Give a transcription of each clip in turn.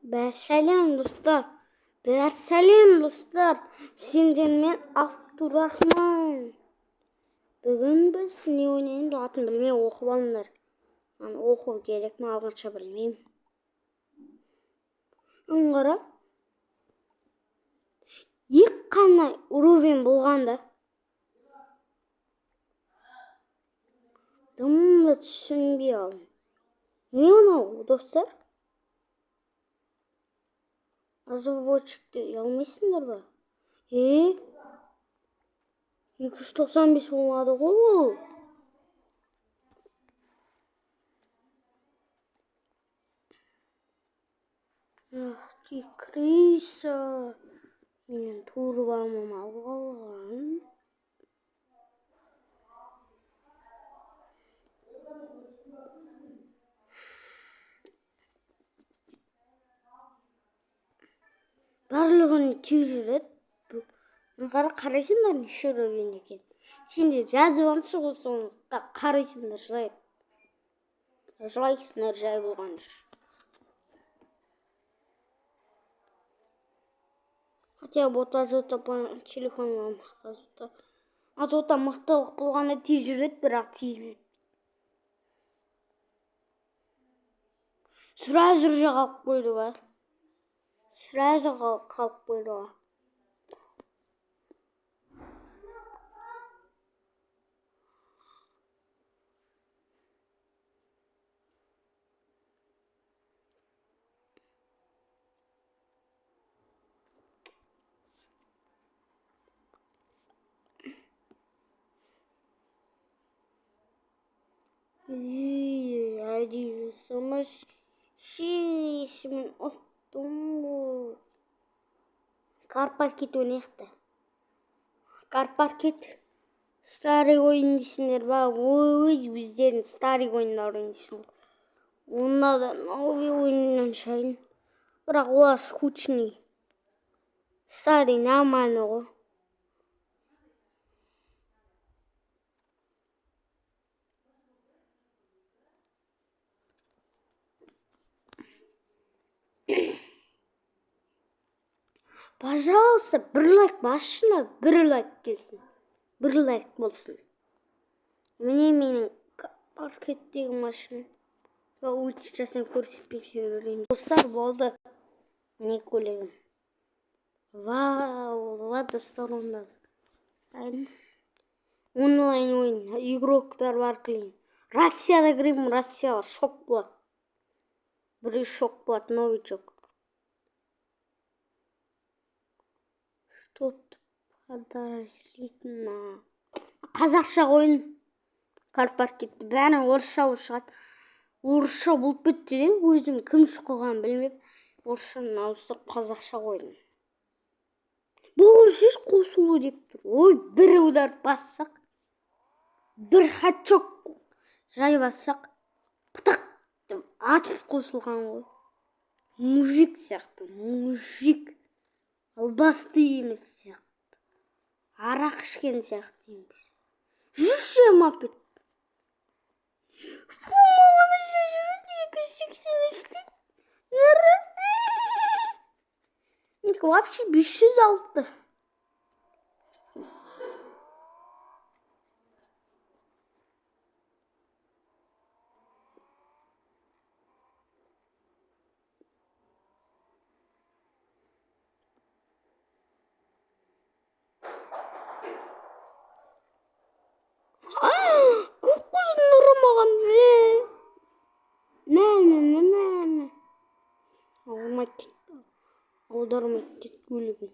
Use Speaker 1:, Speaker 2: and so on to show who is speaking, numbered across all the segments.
Speaker 1: Сәлем достар. Сәлем достар. Сенден мен Абдурахман. Бүгін біз не ойнайын атын білмей оқып алыңдар. Оқу керек ме алғанша білмеймін. Аңғара. Ек қана уровень болғанда. Дымды түсінбей алдым. Не онау достар? Разработчикті ұялмайсыңдар ба? 295 болмады ғой ол. Ах, ты крыса. Менің турбамым алған. Барлығын жүреді. Қарайсыңдар неше уровень екен. Сендер жазып алшы ғой соңында қарайсыңдар жай. Жылайсыңдар жай болған жүр. Хотя вот азота телефонға мықты азота мықтылық болғанда тез жүреді, бірақ тезбейді. Сразу же қалып қойды ба? Сразу қалып қойды ба? Әдейі жасамаш шешімін ұттым ғой. Карпаркет ойнайықта. Карпаркет старый ойын дейсіңдер ба? Ой, біздердің старый ойындар ойнайсың. Онда да новый ойыннан шайын. Бірақ олар скучный. Старый нормально ғой. Пожалуйста, бір лайк басшына, бір лайк келсін. Бір лайк болсын. Міне менің паркеттегі машина. Өтіш жасын көрсетпей жүрейін. Достар болды. Міне көлігім. Вау, достар онда. Сайын. Онлайн ойын. Игроктар бар клейін. Россияда кіреймін, Россияға шок болады. Бірі шок болады, новичок. Что-то подозрительно. Қазақша ойын. Карпаркетті бәрі орысша шығады. Орысша болып бітті де, өзім кім шыққан білмеп, орысшаны ауыстырып қазақша қойдым. Бұл шеш қосылу деп тұр. Ой, бір удар бассақ, бір хатчок жай бассақ, пытақ деп атып қосылған ғой. Мужик сияқты, мужик. Албасты емес сияқты. Арақ ішкен сияқты емес. Жүрші мапет. Мағана шашырып 283. Вообще 506. Көкқозын ұрамаған. Аудармайды кетті көлігін.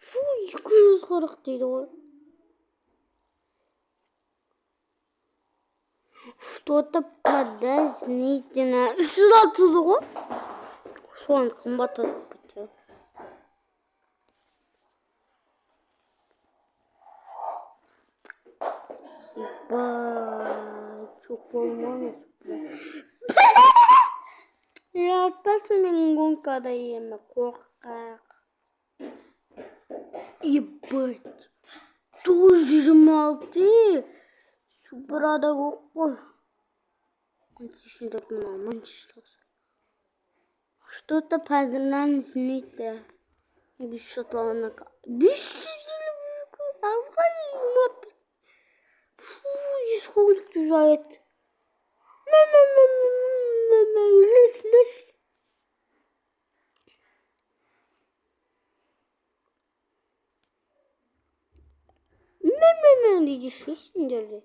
Speaker 1: Фу, 240 дейді ғой. Что-то подозрительно. 360 ғой. Соған қымбат азып кетті. Ба, çok olmaz. Алтбалсан мен гонкада юм коркак. Ебать. 126. Супрада гохгүй. Концишн тут мань что. Что-то погнали смите. Без шотланок. Без Фу, сколько чужает. Иди шесть держи.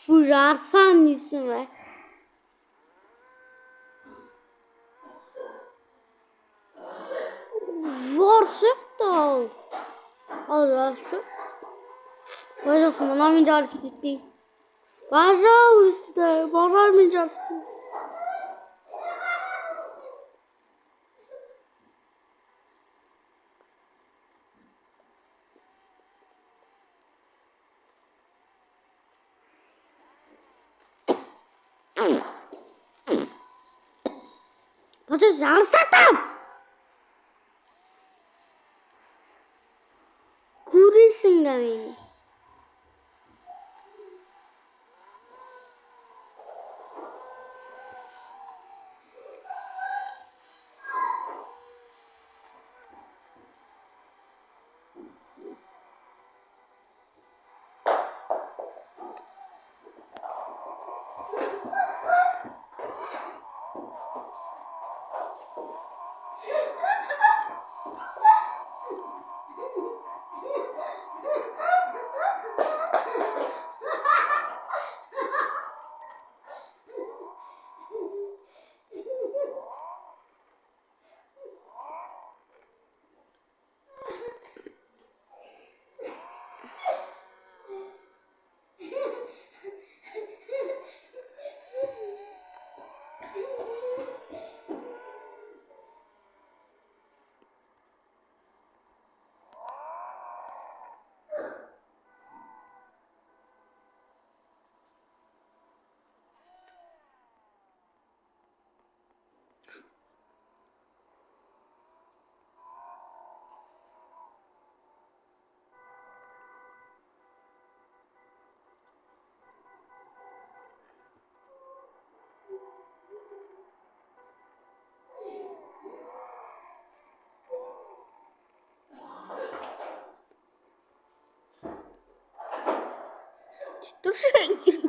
Speaker 1: Furarsan ismi. Varsågod. Пожалуйста. Пожалуйста, она меня распит. Пожалуйста, пора меня распит. Пожалуйста, там! Көресің бе мені? Тушение.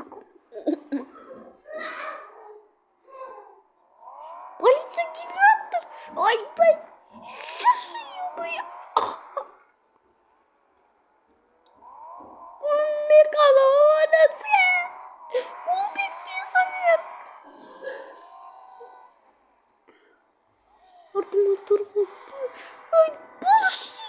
Speaker 1: Полиция генератор. Ой, блядь. Сейчас я Мегалодец. Убить самер. Артематур. Ой, bullshit.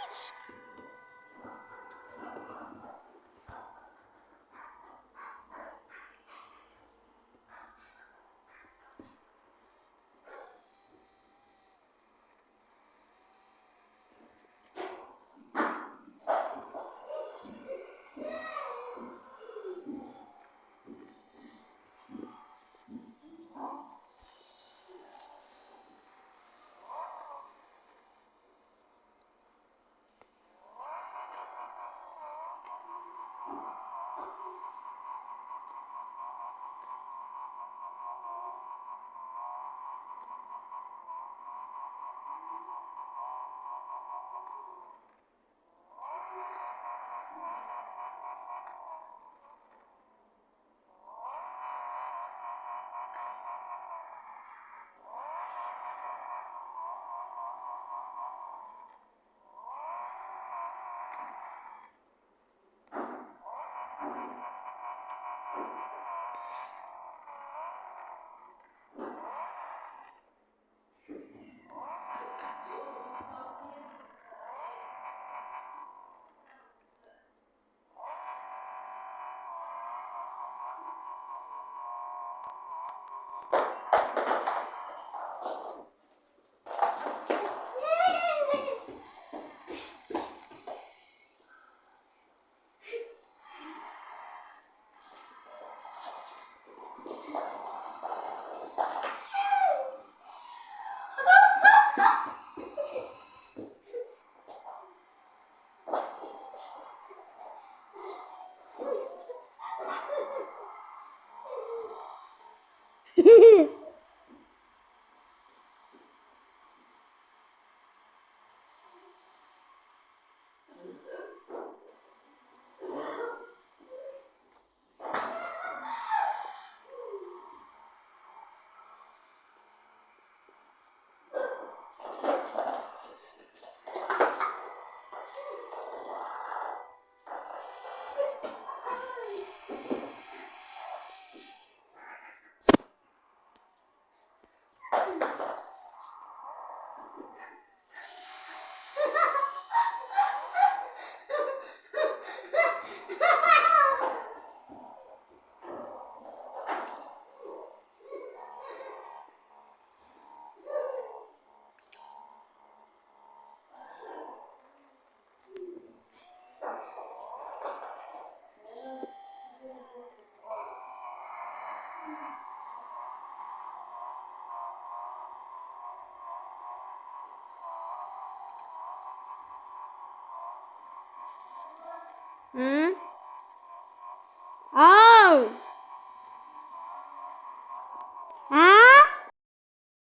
Speaker 1: Ау!